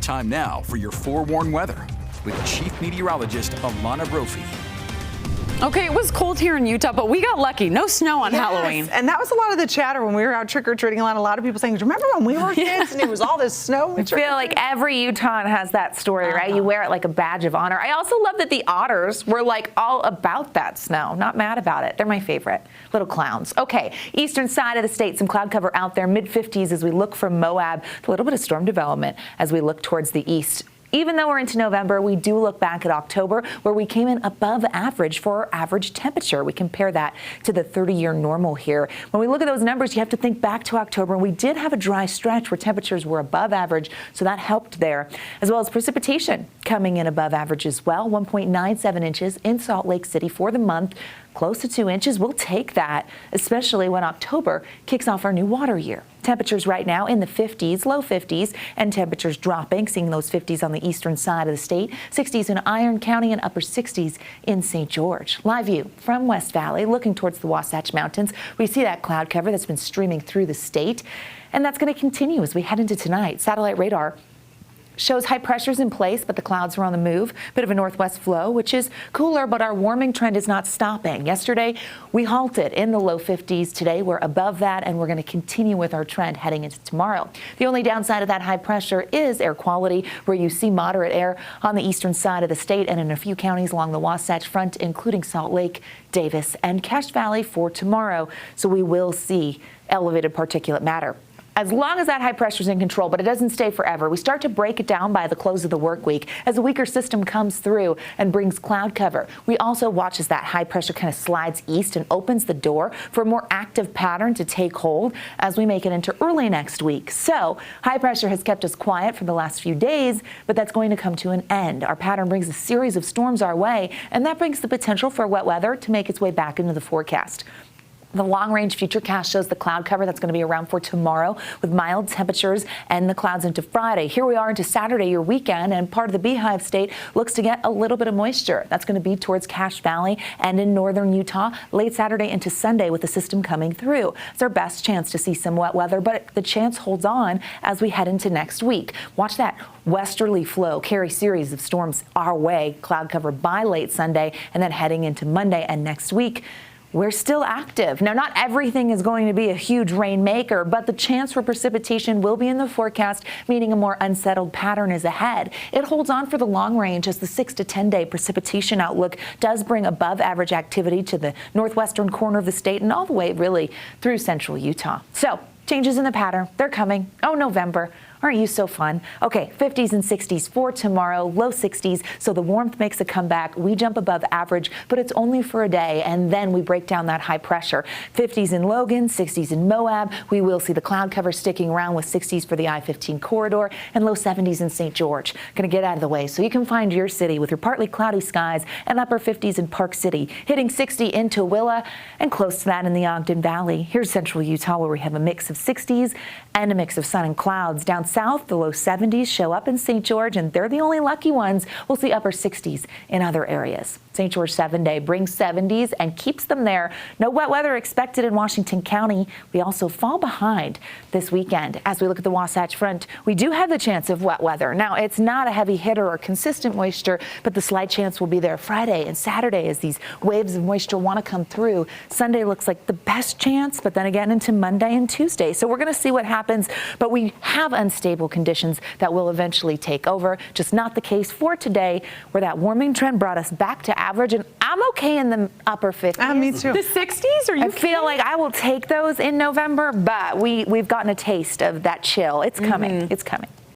Time now for your forewarned weather with Chief Meteorologist Alana Brophy. Okay, it was cold here in Utah, but we got lucky. No snow on Halloween. And that was a lot of the chatter when we were out trick-or-treating. A lot of people saying, remember when we were kids and it was all this snow? I feel like every Utahn has that story, right? You wear it like a badge of honor. I also love that the otters were like all about that snow. Not mad about it. They're my favorite. Little clowns. Okay, eastern side of the state, some cloud cover out there, mid-50s as we look from Moab. A little bit of storm development as we look towards the east. Even though we're into November, we do look back at October, where we came in above average for our average temperature. We compare that to the 30-year normal here. When we look at those numbers, you have to think back to October. We did have a dry stretch where temperatures were above average, so that helped there, as well as precipitation coming in above average as well. 1.97 inches in Salt Lake City for the month. Close to 2 inches. We'll take that, especially when October kicks off our new water year. Temperatures right now in the 50s, low 50s, and temperatures dropping, seeing those 50s on the eastern side of the state, 60s in Iron County and upper 60s in St. George. Live view from West Valley, looking towards the Wasatch Mountains. We see that cloud cover that's been streaming through the state, and that's going to continue as we head into tonight. Satellite radar shows high pressures in place, but the clouds are on the move. Bit of a northwest flow, which is cooler, but our warming trend is not stopping. Yesterday, we halted in the low 50s. Today, we're above that, and we're going to continue with our trend heading into tomorrow. The only downside of that high pressure is air quality, where you see moderate air on the eastern side of the state and in a few counties along the Wasatch Front, including Salt Lake, Davis, and Cache Valley for tomorrow. So we will see elevated particulate matter. As long as that high pressure is in control, but it doesn't stay forever. We start to break it down by the close of the work week as a weaker system comes through and brings cloud cover. We also watch as that high pressure kind of slides east and opens the door for a more active pattern to take hold as we make it into early next week. So high pressure has kept us quiet for the last few days, but that's going to come to an end. Our pattern brings a series of storms our way, and that brings the potential for wet weather to make its way back into the forecast. The long-range futurecast shows the cloud cover that's going to be around for tomorrow with mild temperatures and the clouds into Friday. Here we are into Saturday, your weekend, and part of the Beehive State looks to get a little bit of moisture. That's going to be towards Cache Valley and in northern Utah late Saturday into Sunday with the system coming through. It's our best chance to see some wet weather, but the chance holds on as we head into next week. Watch that westerly flow carry series of storms our way, cloud cover by late Sunday, and then heading into Monday and next week. We're still active. Now, not everything is going to be a huge rainmaker, but the chance for precipitation will be in the forecast, meaning a more unsettled pattern is ahead. It holds on for the long range as the 6 to 10 day precipitation outlook does bring above average activity to the northwestern corner of the state and all the way really through central Utah. So changes in the pattern, they're coming. Oh, November. Aren't you so fun? Okay, 50s and 60s for tomorrow, low 60s, so the warmth makes a comeback. We jump above average, but it's only for a day, and then we break down that high pressure. 50s in Logan, 60s in Moab. We will see the cloud cover sticking around with 60s for the I-15 corridor and low 70s in St. George. Going to get out of the way so you can find your city with your partly cloudy skies and upper 50s in Park City, hitting 60 in Tooele and close to that in the Ogden Valley. Here's central Utah where we have a mix of 60s and a mix of sun and clouds. Down south, the low 70s show up in St. George, and they're the only lucky ones. We'll see upper 60s in other areas. St. George 7-day brings 70s and keeps them there. No wet weather expected in Washington County. We also fall behind this weekend. As we look at the Wasatch Front, we do have the chance of wet weather. Now, it's not a heavy hitter or consistent moisture, but the slight chance will be there Friday and Saturday as these waves of moisture want to come through. Sunday looks like the best chance, but then again into Monday and Tuesday. So we're going to see what happens, but we have unstable conditions that will eventually take over. Just not the case for today, where that warming trend brought us back to average, and I'm okay in the upper 50s. Me too. The 60s? Are you I feel like I will take those in November, but we've gotten a taste of that chill. It's coming. It's coming.